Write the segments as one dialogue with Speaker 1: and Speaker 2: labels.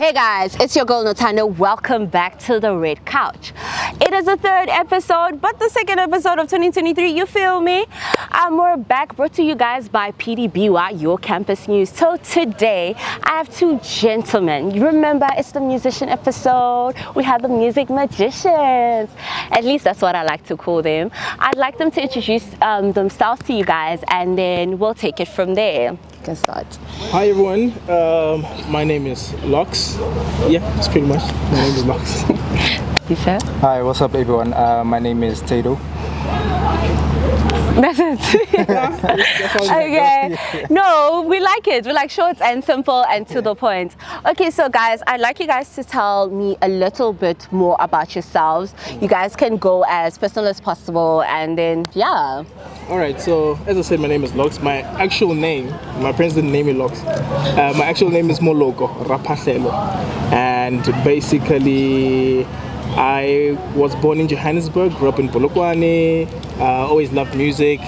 Speaker 1: Hey guys, it's your girl Nothando. Welcome back to the Red Couch. It is the third episode, but the second episode of 2023, you feel me? We're back, brought to you guys by PDBY, your campus news. So today, I have two gentlemen. You remember, it's the musician episode. We have the music magicians. At least that's what I like to call them. I'd like them to introduce themselves to you guys, and then we'll take it from there. You can start.
Speaker 2: Hi everyone, my name is Lox. Yeah, that's pretty much. My name is Lox.
Speaker 1: You sir?
Speaker 3: Hi, what's up everyone? My name is Taido.
Speaker 1: That's it. Okay. No, we like it. We like short and simple and to the point. Okay, so guys, I'd like you guys to tell me a little bit more about yourselves. You guys can go as personal as possible, and then yeah.
Speaker 2: Alright, so as I said, my name is Lox. My actual name, my parents didn't name me Lox. My actual name is Moloko Rapahlelo. And basically, I was born in Johannesburg, grew up in Polokwane, always loved music,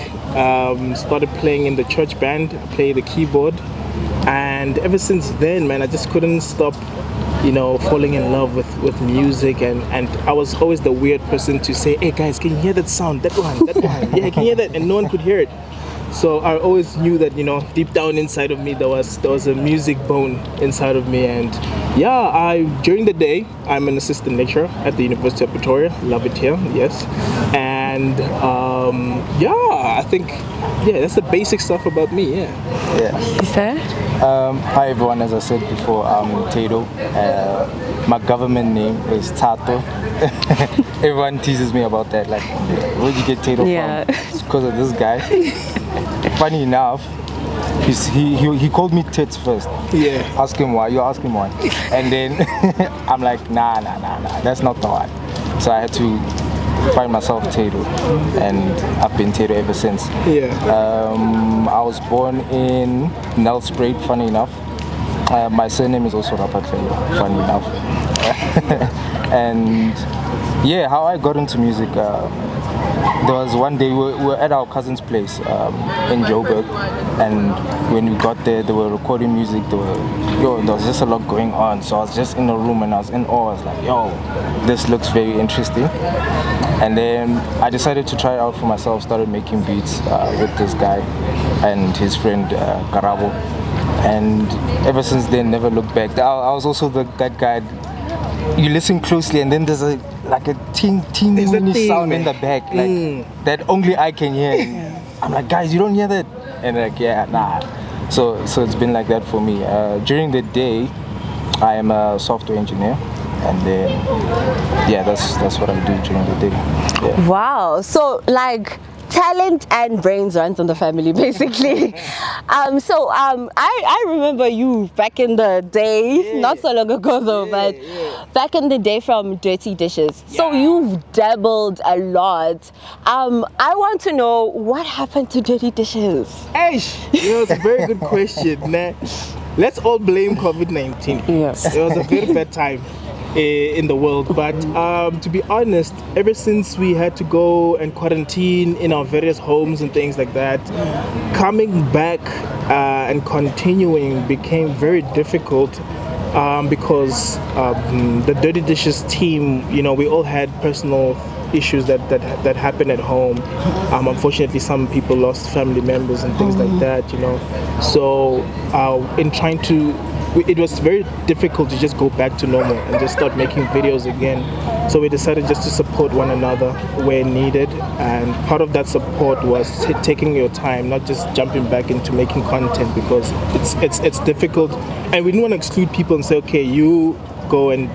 Speaker 2: started playing in the church band, play the keyboard, and ever since then, man, I just couldn't stop, falling in love with music, and I was always the weird person to say, hey guys, can you hear that sound, that one, yeah, I can hear that, and no one could hear it. So I always knew that, deep down inside of me, there was a music bone inside of me. And yeah, during the day, I'm an assistant lecturer at the University of Pretoria. Love it here, yes. And I think, that's the basic stuff about me,
Speaker 3: Yeah.
Speaker 1: You sir?
Speaker 3: Hi everyone, as I said before, I'm Taido. My government name is Tato. Everyone teases me about that, like, where'd you get Taido from? It's because of this guy. Funny enough, he called me Tits first.
Speaker 2: Yeah.
Speaker 3: Ask him why. You ask him why. And then I'm like, nah, that's not the one. So I had to find myself Taido, and I've been Taido ever since.
Speaker 2: Yeah.
Speaker 3: I was born in Nelspruit, funny enough. My surname is also Rapahlelo, funny enough. And yeah, how I got into music, there was one day we were at our cousin's place in Joburg, and when we got there, they were recording music. There was just a lot going on, so I was just in the room and I was in awe. I was like, yo, this looks very interesting. And then I decided to try it out for myself, started making beats with this guy and his friend Karabo. And ever since then, never looked back. I was also that guy, you listen closely and then there's a teeny sound in the back, like that only I can hear. I'm like, guys, you don't hear that? And like, yeah, nah. So it's been like that for me. During the day, I am a software engineer. And then, that's what I do during the day. Yeah.
Speaker 1: Wow. So like, talent and brains runs in the family, basically. I remember you back in the day, not so long ago though, but back in the day from Dirty Dishes. So you've dabbled a lot. I want to know what happened to Dirty Dishes.
Speaker 2: It's a very good question, man. Let's all blame COVID-19.
Speaker 1: Yes.
Speaker 2: It was a very bad time in the world, but to be honest, ever since we had to go and quarantine in our various homes and things like that, coming back and continuing became very difficult because the Dirty Dishes team, we all had personal issues that happened at home. Unfortunately, some people lost family members and things like that, So in trying to, it was very difficult to just go back to normal and just start making videos again. So we decided just to support one another where needed, and part of that support was taking your time, not just jumping back into making content, because it's difficult, and we didn't want to exclude people and say, okay, you go and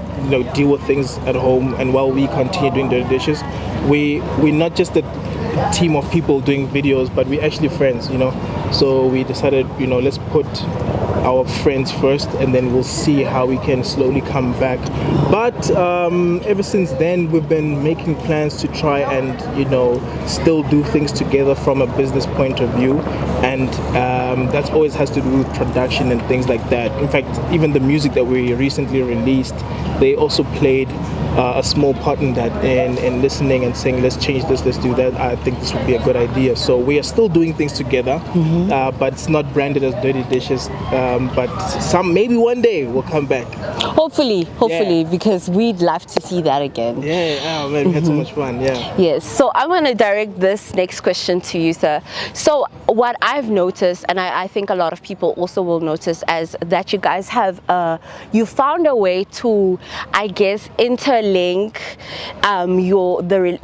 Speaker 2: deal with things at home, and while we continue doing the dishes, we're not just a team of people doing videos, but we're actually friends, So we decided, let's put our friends first, and then we'll see how we can slowly come back. But ever since then, we've been making plans to try and still do things together from a business point of view, and that always has to do with production and things like that. In fact, even the music that we recently released, they also played a small part in that, and listening and saying, let's change this, let's do that. I think this would be a good idea. So we are still doing things together, but it's not branded as Dirty Dishes. But maybe one day we'll come back.
Speaker 1: Hopefully, because we'd love to see that again.
Speaker 2: Yeah, oh man, we had so much fun. Yeah.
Speaker 1: Yes, so I'm going to direct this next question to you, sir. So what I've noticed, and I think a lot of people also will notice, as that you guys have you found a way to, I guess, interlink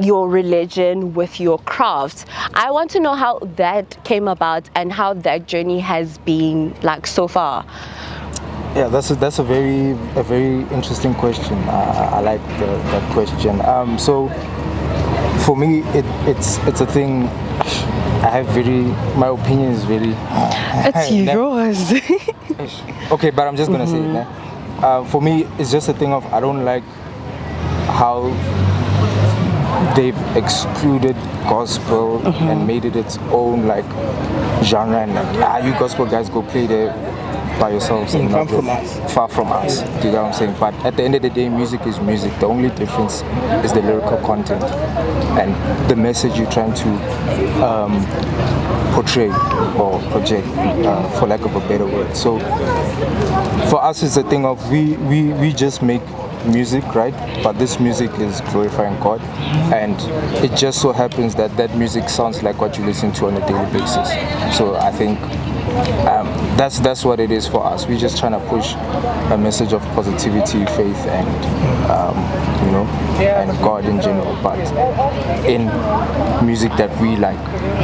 Speaker 1: your religion with your craft. I want to know how that came about and how that journey has been like so far.
Speaker 3: Yeah, that's a very interesting question. I like that question. So for me, it's a thing. I have my opinion is very.
Speaker 1: It's yours.
Speaker 3: Okay, but I'm just gonna say it now. For me, it's just a thing of I don't like how they've excluded gospel and made it its own like genre, and like, you gospel guys go play there by yourselves and far from us. Do you know what I'm saying? But at the end of the day, music is music. The only difference is the lyrical content and the message you're trying to portray or project, for lack of a better word. So for us, it's a thing of we just make music, right? But this music is glorifying God, and it just so happens that music sounds like what you listen to on a daily basis. So I think that's what it is for us. We're just trying to push a message of positivity, faith, and and God in general, but in music that we like,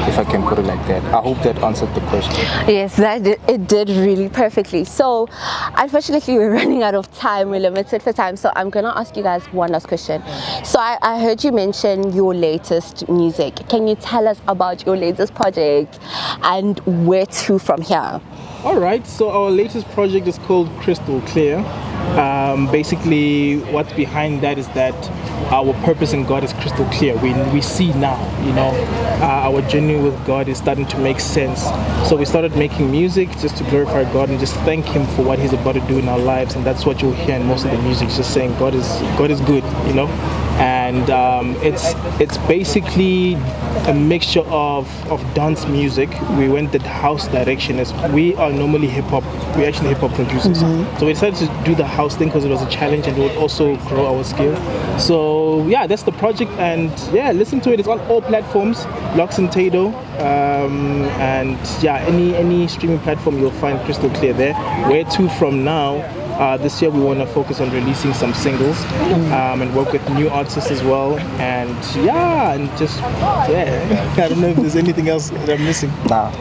Speaker 3: if I can put it like that. I hope that answered the question.
Speaker 1: Yes, it did really perfectly. So unfortunately, we're running out of time. We're limited for time, so I'm gonna ask you guys one last question. So I heard you mention your latest music. Can you tell us about your latest project and where to from here?
Speaker 2: All right, so our latest project is called Crystal Clear. Basically, what's behind that is that our purpose in God is crystal clear. We see now, our journey with God is starting to make sense. So we started making music just to glorify God and just thank Him for what He's about to do in our lives. And that's what you'll hear in most of the music, just saying God is good, And it's basically a mixture of dance music. We went the house direction, as we are normally hip-hop. We're actually hip-hop producers. So we decided to do the house thing because it was a challenge and it would also grow our skill. So yeah, that's the project, and yeah, listen to it. It's on all platforms, Lox and Taido, and yeah, any streaming platform you'll find Crystal Clear there. Where to from now? This year we want to focus on releasing some singles and work with new artists as well, and I don't know if there's anything else that I'm missing.
Speaker 3: Nah.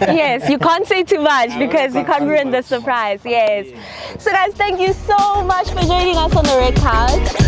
Speaker 1: Yes, you can't say too much because you can't ruin the surprise. Yes. So guys, thank you so much for joining us on the Red Couch.